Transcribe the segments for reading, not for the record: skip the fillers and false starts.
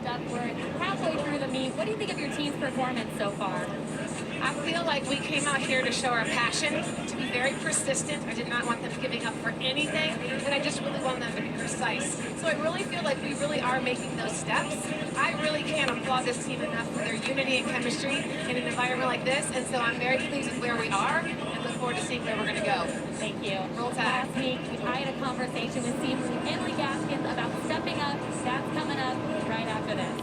Duckworth, halfway through the meet. What do you think of your team's performance so far? I feel like we came out here to show our passion, to be very persistent. I did not want them giving up for anything, and I just really want them to be precise. So I really feel like we really are making those steps. I really can't applaud this team enough for their unity and chemistry in an environment like this, and so I'm very pleased with where we are and look forward to seeing where we're going to go. Thank you. Roll Tide. Last week, I had a conversation with Emily Gaskins about stepping up. That's coming up right after this.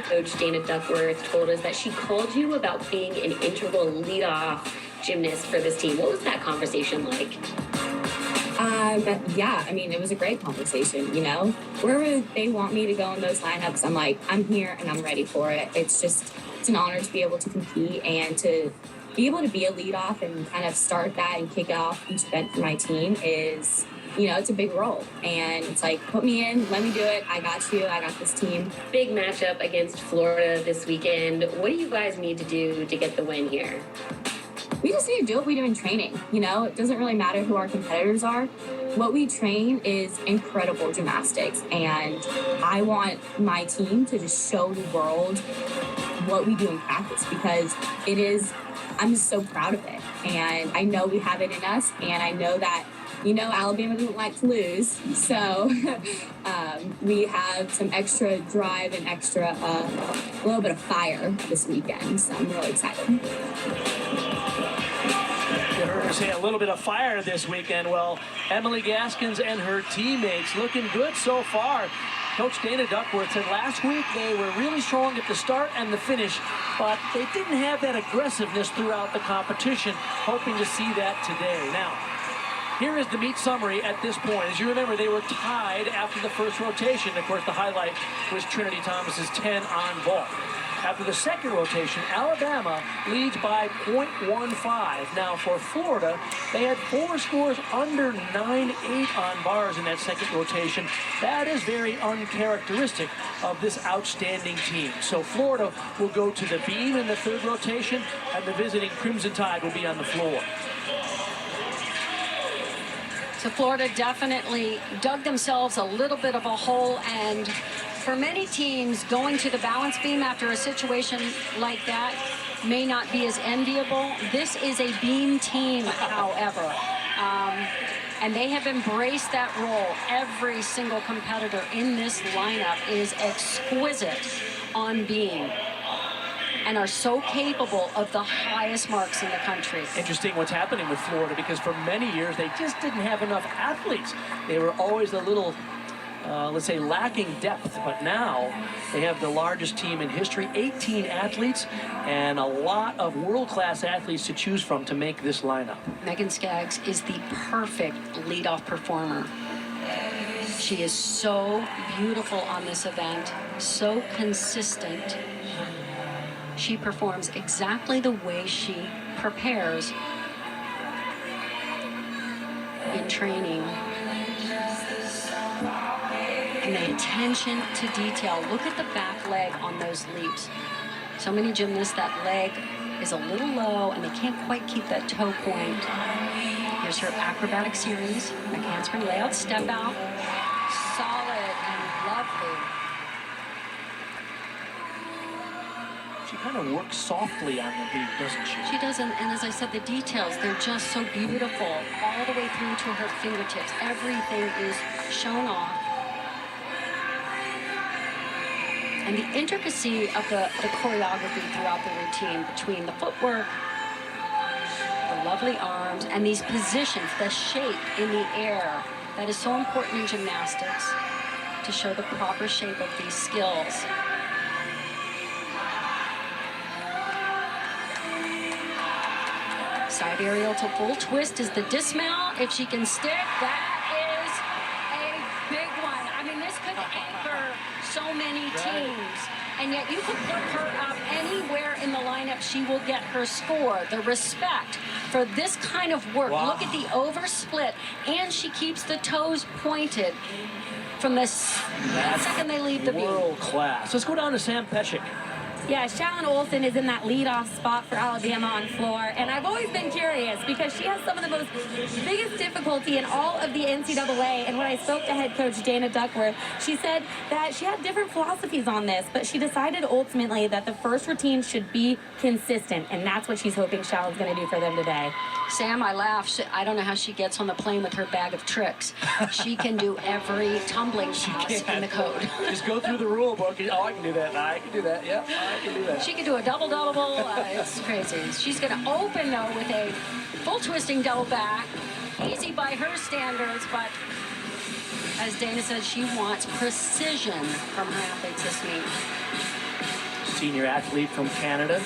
Coach Dana Duckworth told us that she called you about being an integral leadoff gymnast for this team. What was that conversation like? Yeah, I mean, it was a great conversation, you know. Wherever they want me to go in those lineups, I'm like, I'm here and I'm ready for it. It's an honor to be able to compete and to be able to be a leadoff and kind of start that and kick off each event for my team is, you know, it's a big role. And it's like, put me in, let me do it. I got you. I got this team. Big matchup against Florida this weekend. What do you guys need to do to get the win here? We just need to do what we do in training. You know, it doesn't really matter who our competitors are. What we train is incredible gymnastics. And I want my team to just show the world what we do in practice because it is, I'm just so proud of it. And I know we have it in us. And I know that, you know, Alabama doesn't like to lose. So we have some extra drive and extra, a little bit of fire this weekend. So I'm really excited. You heard her say a little bit of fire this weekend. Well, Emily Gaskins and her teammates looking good so far. Coach Dana Duckworth said last week they were really strong at the start and the finish, but they didn't have that aggressiveness throughout the competition. Hoping to see that today. Now, here is the meet summary at this point. As you remember, they were tied after the first rotation. Of course, the highlight was Trinity Thomas's 10 on vault. After the second rotation, Alabama leads by 0.15. Now for Florida, they had 4 scores under 9.8 on bars in that second rotation. That is very uncharacteristic of this outstanding team. So Florida will go to the beam in the third rotation, and the visiting Crimson Tide will be on the floor. So Florida definitely dug themselves a little bit of a hole, and for many teams, going to the balance beam after a situation like that may not be as enviable. This is a beam team, however, and they have embraced that role. Every single competitor in this lineup is exquisite on beam and are so capable of the highest marks in the country. Interesting what's happening with Florida, because for many years they just didn't have enough athletes. They were always a little, let's say, lacking depth, but now they have the largest team in history, 18 athletes, and a lot of world-class athletes to choose from to make this lineup. Megan Skaggs is the perfect leadoff performer. She is so beautiful on this event, so consistent. She performs exactly the way she prepares in training. And the attention to detail. Look at the back leg on those leaps. So many gymnasts, that leg is a little low and they can't quite keep that toe point. Here's her acrobatic series. Back handspring, layout, step out. Solid and lovely. She kind of works softly on the beat, doesn't she? She doesn't, and as I said, the details, they're just so beautiful. All the way through to her fingertips. Everything is shown off. And the intricacy of the choreography throughout the routine, between the footwork, the lovely arms, and these positions, the shape in the air, that is so important in gymnastics to show the proper shape of these skills. Side aerial to full twist is the dismount. If she can stick, that is a big one. I mean, this could anchor so many teams. And yet you can put her up anywhere in the lineup, she will get her score. The respect for this kind of work. Wow. Look at the oversplit, and she keeps the toes pointed from the second they leave the beam. World class. Let's go down to Sam Peshek. Yeah, Shallon Olsen is in that leadoff spot for Alabama on floor, and I've always been curious because she has some of the biggest difficulty in all of the NCAA. And when I spoke to head coach Dana Duckworth, she said that she had different philosophies on this, but she decided ultimately that the first routine should be consistent, and that's what she's hoping Shallon's going to do for them today. Sam, I laugh. I don't know how she gets on the plane with her bag of tricks. She can do every tumbling pass in the code. Just go through the rule book. Oh, I can do that. I can do that. Yep, I can do that. She can do a double-double. It's crazy. She's going to open, though, with a full twisting double back. Easy by her standards, but as Dana said, she wants precision from her athletes this meet. Senior athlete from Canada,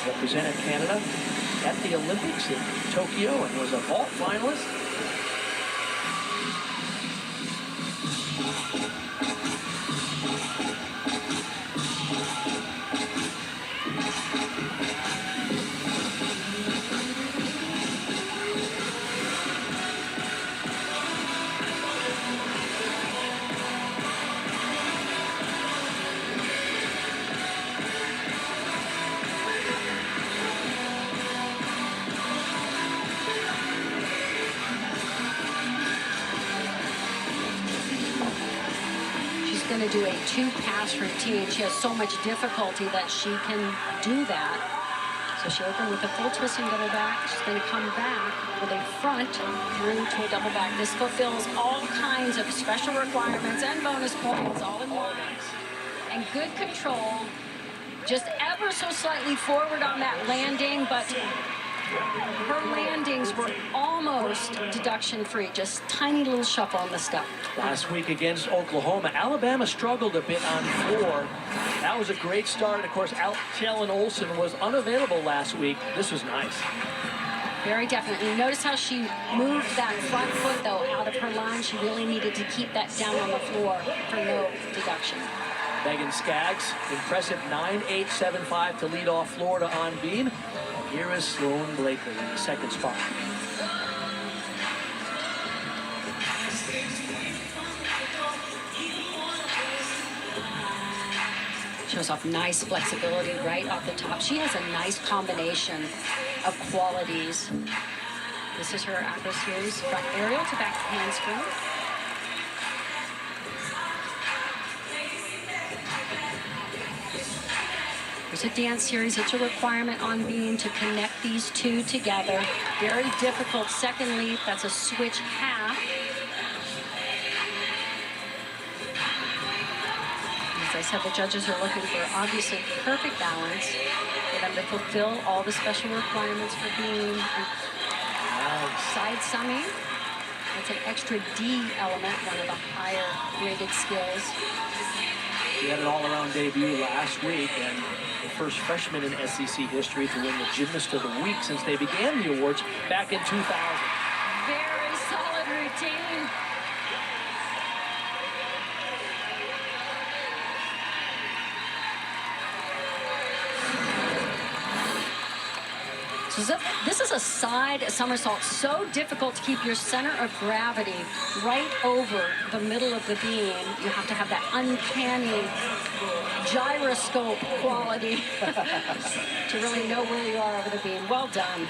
represented Canada at the Olympics in Tokyo and was a vault finalist. Going to do a 2-pass routine. She has so much difficulty that she can do that. So she opened with a full twisting double back. She's going to come back with a front through to a double back. This fulfills all kinds of special requirements and bonus points all in one. And good control. Just ever so slightly forward on that landing, but her landings were almost deduction-free, just tiny little shuffle on the step. Last week against Oklahoma, Alabama struggled a bit on floor. That was a great start. Of course, Shallon Olsen was unavailable last week. This was nice. Very definitely. Notice how she moved that front foot, though, out of her line. She really needed to keep that down on the floor for no deduction. Megan Skaggs, impressive 9.875 to lead off Florida on beam. Here is Sloan Blakely in the second spot. Shows off nice flexibility right off the top. She has a nice combination of qualities. This is her acro series, front aerial to back handspring. There's a dance series. It's a requirement on beam to connect these two together. Very difficult second leap. That's a switch half. As I said, the judges are looking for obviously perfect balance for them to fulfill all the special requirements for beam. Side summing. That's an extra D element, one of the higher rated skills. She had an all-around debut last week and the first freshman in SEC history to win the Gymnast of the Week since they began the awards back in 2000. Very solid routine. So this is a side somersault, so difficult to keep your center of gravity right over the middle of the beam. You have to have that uncanny gyroscope quality to really know where you are over the beam. Well done.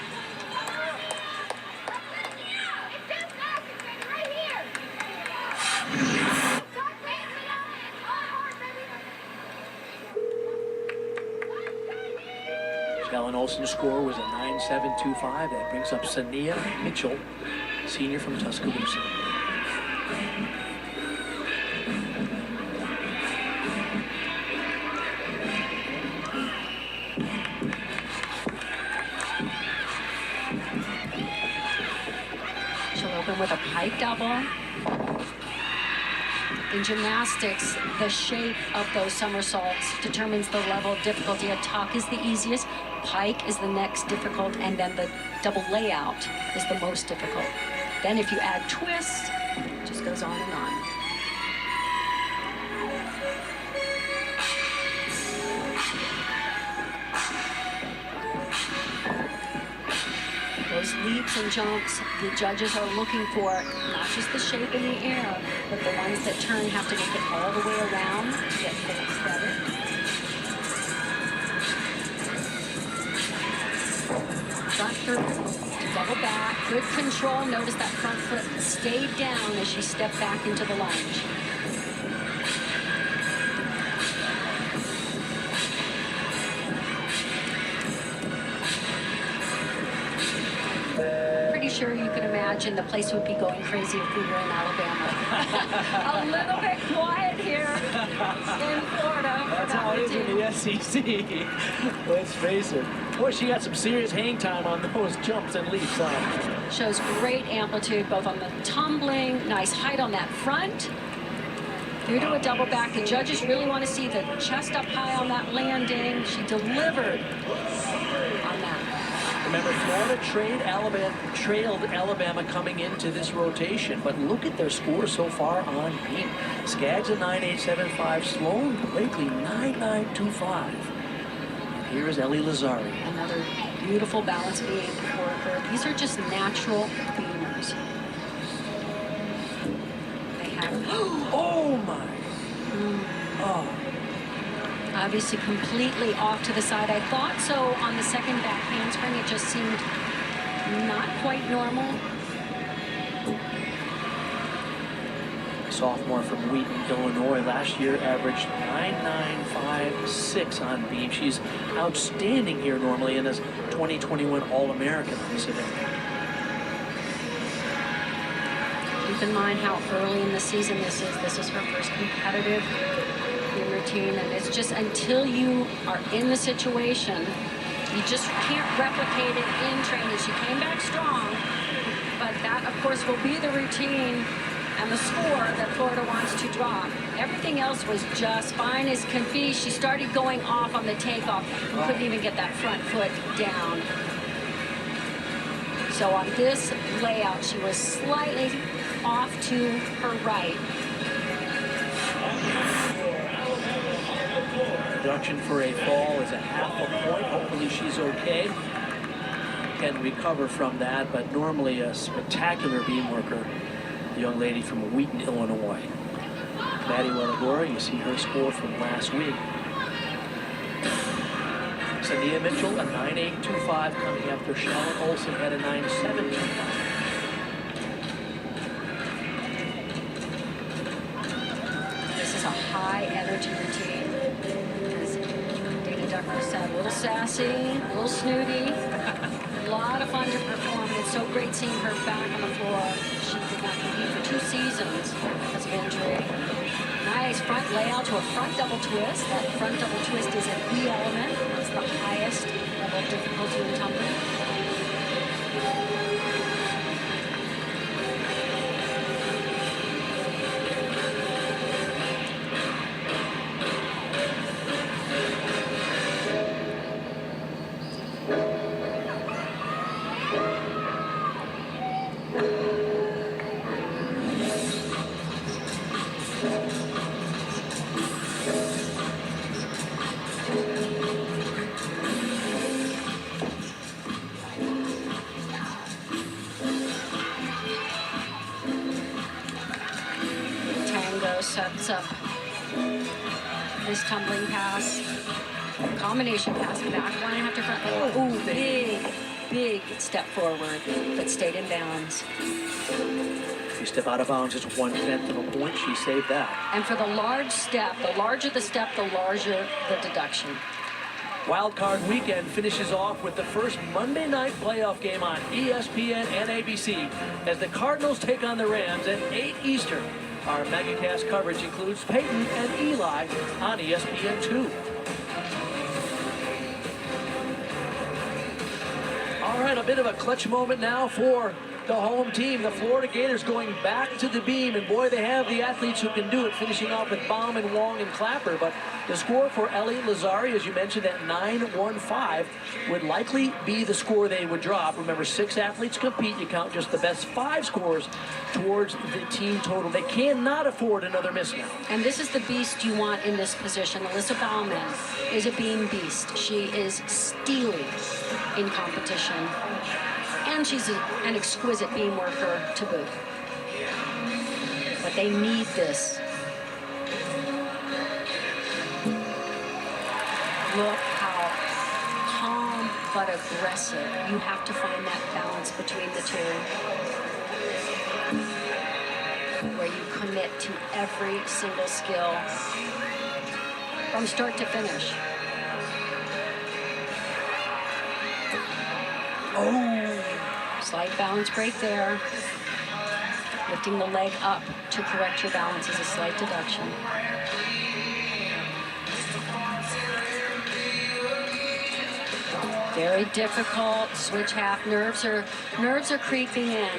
Shallon Olsen's score was a 9.725. That brings up Sania Mitchell, senior from Tuscaloosa. She'll open with a pike double. In gymnastics, the shape of those somersaults determines the level of difficulty. A tuck is the easiest, pike is the next difficult, and then the double layout is the most difficult. Then if you add twist, it just goes on and on. Those leaps and jumps, the judges are looking for not just the shape in the air, but the ones that turn have to make it all the way around to get full credit. front through, double back, good control. Notice that front foot stayed down as she stepped back into the lunge. Pretty sure you can imagine the place would be going crazy if we were in Alabama. A little bit quiet here in Florida. That's how it is in the SEC. Let's face it. Boy, she got some serious hang time on those jumps and leaps. Shows great amplitude both on the tumbling, nice height on that front. Through to a double back. The judges really want to see the chest up high on that landing. She delivered on that. Remember, Florida trailed Alabama coming into this rotation, but look at their score so far on beam. Skaggs a 9.875, Sloan Blakely 9.925. Here is Ellie Lazari. Another beautiful balance beam worker. These are just natural beamers. They have Oh my! Oh. obviously completely off to the side. I thought so on the second back handspring. It just seemed not quite normal. Sophomore from Wheaton, Illinois, last year averaged 9.956 on beam. She's outstanding here normally and is 2021 All-American on this event. Keep in mind how early in the season this is. This is her first competitive beam routine, and it's just until you are in the situation, you just can't replicate it in training. She came back strong, but that, of course, will be the routine and the score that Florida wants to drop. Everything else was just fine as can be. She started going off on the takeoff and couldn't even get that front foot down. So on this layout, she was slightly off to her right. Deduction for a fall is a half a point. Hopefully she's okay. Can recover from that, but normally a spectacular beam worker. The young lady from Wheaton, Illinois. Maddie Welagora, you see her score from last week. Sania Mitchell, a 9.825 coming after Shannon Olsen at a 9.725. This is a high energy routine. As Dana Ducker said, a little sassy, a little snooty. A lot of fun to perform. It's so great seeing her back on the floor. She did not compete for 2 seasons because of injury. Nice front layout to a front double twist. That front double twist is an E element. That's the highest level of difficulty in tumbling. Sets up this tumbling pass, combination pass back, 1.5 to front. Oh, big step forward, but stayed in bounds. If you step out of bounds, it's 1/10 of a point. She saved that. And for the large step, the larger the step, the larger the deduction. Wild Card Weekend finishes off with the first Monday night playoff game on ESPN and ABC as the Cardinals take on the Rams at 8 Eastern. Our megacast coverage includes Peyton and Eli on ESPN2. All right, a bit of a clutch moment now for the home team. The Florida Gators going back to the beam, and boy, they have the athletes who can do it, finishing off with Baum and Wong and Clapper. But the score for Ellie Lazari, as you mentioned, at 9.15 would likely be the score they would drop. Remember, 6 athletes compete. You count just the best 5 scores towards the team total. They cannot afford another miss now. And this is the beast you want in this position. Alyssa Baumann is a beam beast. She is steely in competition. And she's an exquisite beam worker to boot. But they need this. Look how calm, but aggressive. You have to find that balance between the two, where you commit to every single skill from start to finish. Oh, slight balance break there. Lifting the leg up to correct your balance is a slight deduction. Very difficult. Switch half. Nerves are creeping in.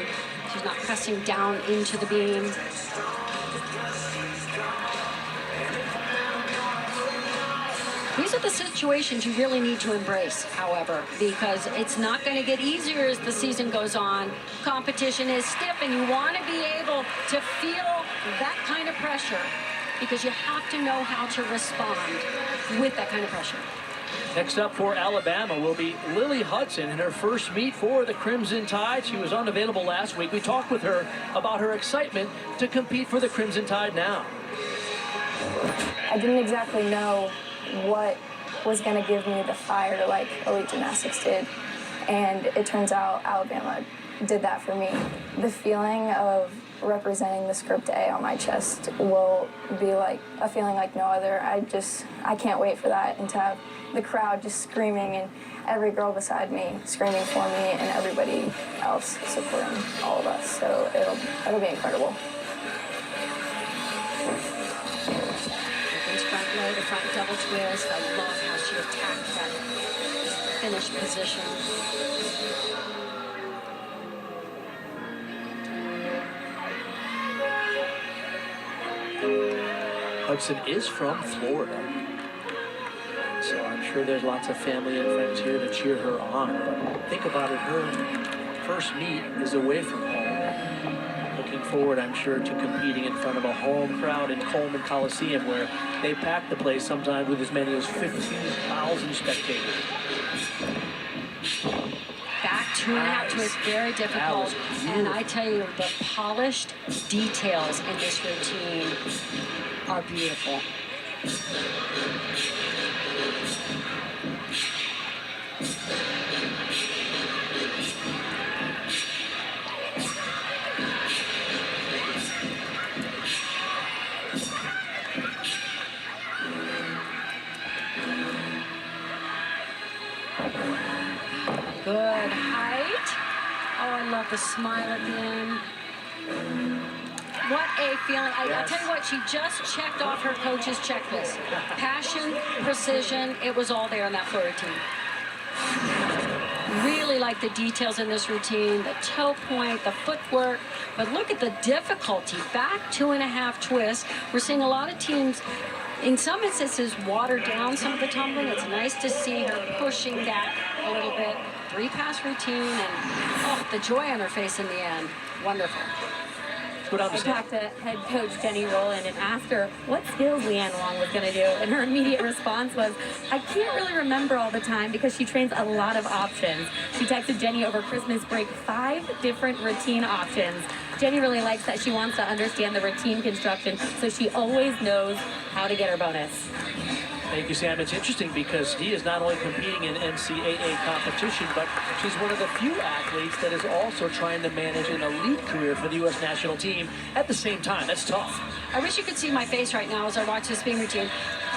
She's not pressing down into the beam. These are the situations you really need to embrace, however, because it's not going to get easier as the season goes on. Competition is stiff, and you want to be able to feel that kind of pressure because you have to know how to respond with that kind of pressure. Next up for Alabama will be Lily Hudson in her first meet for the Crimson Tide. She was unavailable last week. We talked with her about her excitement to compete for the Crimson Tide now. I didn't exactly know what was going to give me the fire like elite gymnastics did, and it turns out Alabama did that for me. The feeling of representing the script A on my chest will be like a feeling like no other. I can't wait for that, and to have the crowd just screaming and every girl beside me screaming for me and everybody else supporting all of us. So it'll be incredible. Front leg, a front double twist. I love how she attacked that finish position. Hudson is from Florida, so I'm sure there's lots of family and friends here to cheer her on. But think about it, her first meet is away from home. Looking forward, I'm sure, to competing in front of a home crowd in Coleman Coliseum, where they pack the place sometimes with as many as 15,000 spectators. Back 2.5 twist, very difficult. And I tell you, the polished details in this routine are beautiful. Good height. Oh, I love the smile at the end. What a feeling. I'll tell you what, she just checked off her coach's checklist. Passion, precision, it was all there in that floor routine. Really like the details in this routine, the toe point, the footwork, but look at the difficulty. Back 2.5 twists. We're seeing a lot of teams, in some instances, water down some of the tumbling. It's nice to see her pushing that a little bit. 3-pass routine, and oh, the joy on her face in the end. Wonderful. I talked to head coach Jenny Rowland and asked her what skills Leanne Wong was going to do, and her immediate response was, I can't really remember all the time because she trains a lot of options. She texted Jenny over Christmas break 5 different routine options. Jenny really likes that she wants to understand the routine construction so she always knows how to get her bonus. Thank you, Sam. It's interesting because he is not only competing in NCAA competition, but she's one of the few athletes that is also trying to manage an elite career for the U.S. national team at the same time. That's tough. I wish you could see my face right now as I watch this spin routine.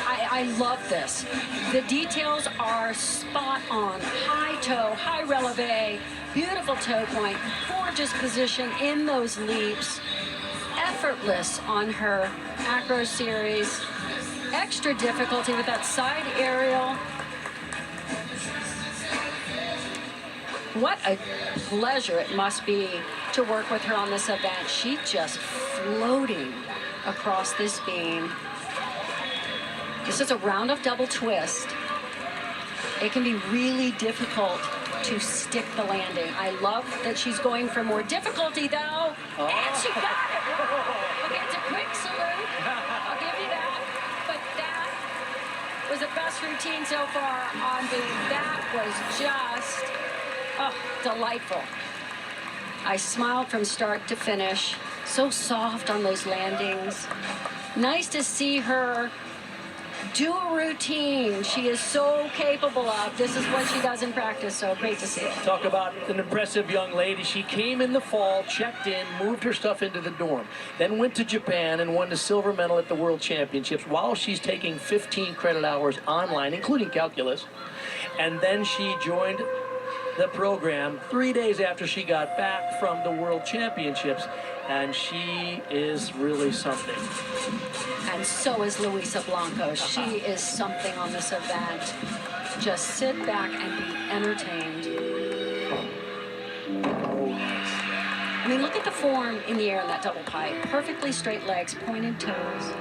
I love this. The details are spot on. High toe, high releve, beautiful toe point, gorgeous position in those leaps. Effortless on her acro series. Extra difficulty with that side aerial. What a pleasure it must be to work with her on this event. She's just floating across this beam. This is a round of double twist. It can be really difficult to stick the landing. I love that she's going for more difficulty though. And she got it. Okay, it's a quick salute. I'll give you that. Was the best routine so far on the, that was just, oh, delightful. I smiled from start to finish. So soft on those landings. Nice to see her do a routine she is so capable of. This is what she does in practice, so great to see it. Talk about an impressive young lady. She came in the fall, checked in, moved her stuff into the dorm, then went to Japan and won the silver medal at the World Championships while she's taking 15 credit hours online, including calculus. And then she joined the program 3 days after she got back from the World Championships, and she is really something. And so is Luisa Blanco. She is something on this event. Just sit back and be entertained. I mean, look at the form in the air in that double pipe. Perfectly straight legs, pointed toes.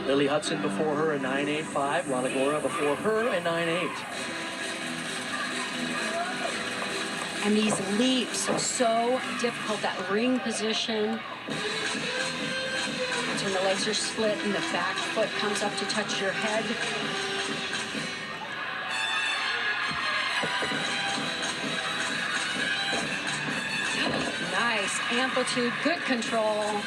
Lily Hudson before her, a 9.85. Walagora before her, a 9.8. And these leaps, so difficult, that ring position. That's when the legs are split and the back foot comes up to touch your head. Nice amplitude, good control.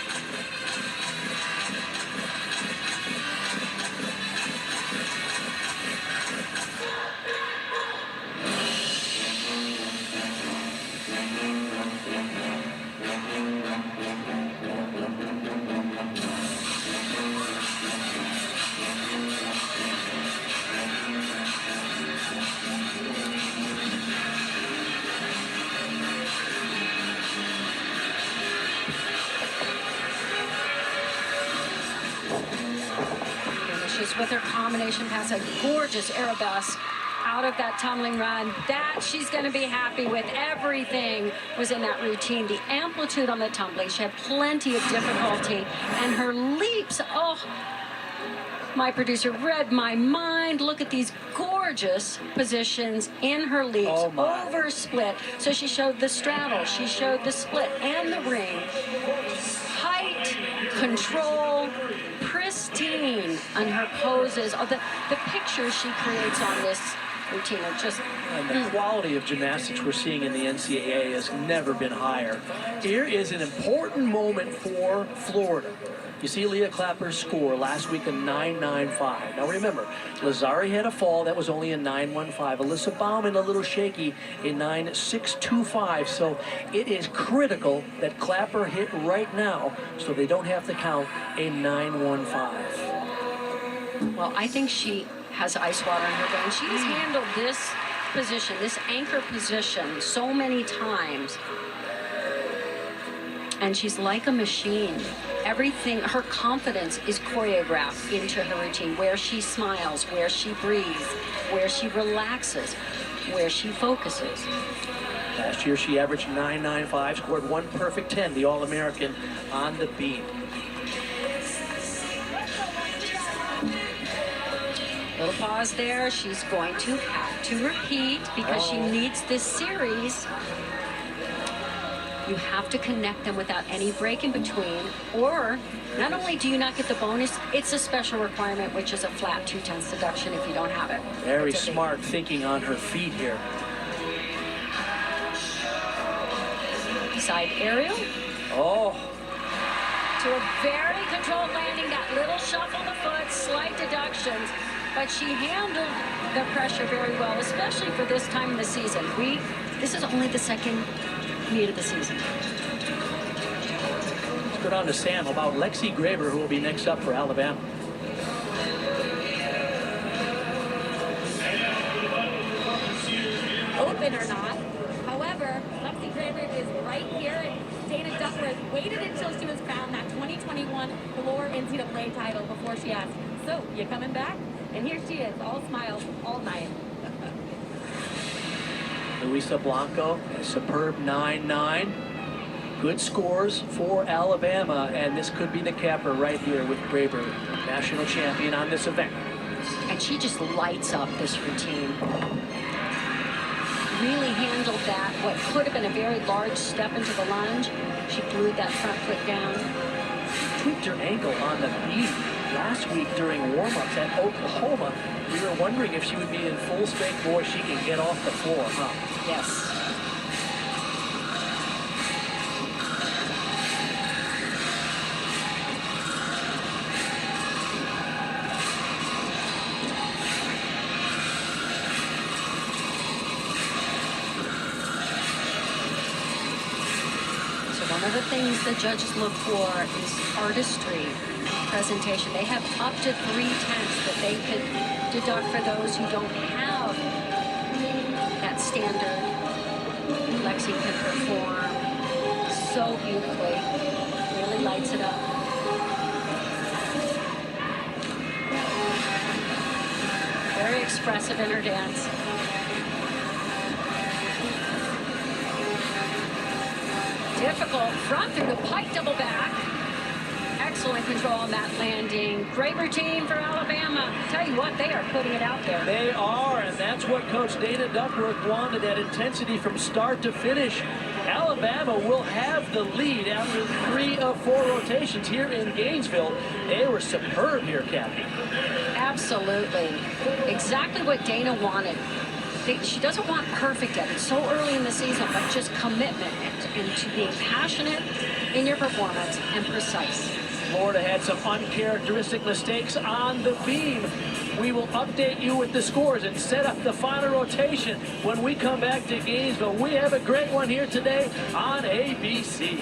With her combination pass, a gorgeous arabesque out of that tumbling run. That she's going to be happy with. Everything was in that routine. The amplitude on the tumbling, she had plenty of difficulty. And her leaps, oh, my producer read my mind. Look at these gorgeous positions in her leaps. Oh, over split. So she showed the straddle, she showed the split and the ring. Height, control, pristine on her poses. Oh, the pictures she creates on this routine are just... And the quality of gymnastics we're seeing in the NCAA has never been higher. Here is an important moment for Florida. You see Leah Clapper's score last week, a 9.95. Now remember, Lazari had a fall that was only a 9.15. Alyssa Bauman a little shaky, a 9.625. So it is critical that Clapper hit right now so they don't have to count a 9.15. Well, I think she has ice water in her veins. She has handled this position, this anchor position, so many times. And she's like a machine. Everything, her confidence is choreographed into her routine, where she smiles, where she breathes, where she relaxes, where she focuses. Last year she averaged 9.95, scored one perfect 10, the All-American on the beat. Little pause there. She's going to have to repeat because she needs this series. You have to connect them without any break in between, or not only do you not get the bonus, it's a special requirement, which is a flat 2/10 deduction if you don't have it. Very smart thinking on her feet here. Side aerial. Oh. To a very controlled landing, that little shuffle of the foot, slight deductions, but she handled the pressure very well, especially for this time in the season. This is only the second meet of the season. Let's go down to Sam about Lexi Graber, who will be next up for Alabama. Open or not. However, Lexi Graber is right here, and Dana Duckworth waited until she was crowned that 2021 floor NCAA title before she asked, "So, you coming back?" And here she is, all smiles, all night. Luisa Blanco, a superb 9.9. Good scores for Alabama, and this could be the capper right here with Graber, national champion on this event. And she just lights up this routine. Really handled that, what could have been a very large step into the lunge. She glued that front foot down. Tweaked her ankle on the beat last week during warm-ups at Oklahoma. We were wondering if she would be in full strength. Boy, she can get off the floor, huh? Yes. of the things the judges look for is artistry, presentation. They have up to 3 tenths that they could deduct for those who don't have that standard. Lexi can perform so beautifully, really lights it up. Very expressive in her dance. Difficult front through the pike double back. Excellent control on that landing. Great routine for Alabama. Tell you what, they are putting it out there. They are, and that's what Coach Dana Duckworth wanted, that intensity from start to finish. Alabama will have the lead after 3 of 4 rotations here in Gainesville. They were superb here, Kathy. Absolutely. Exactly what Dana wanted. She doesn't want perfect yet. It's so early in the season, but just commitment into being passionate in your performance and precise. Florida had some uncharacteristic mistakes on the beam. We will update you with the scores and set up the final rotation when we come back to Gainesville. We have a great one here today on ABC.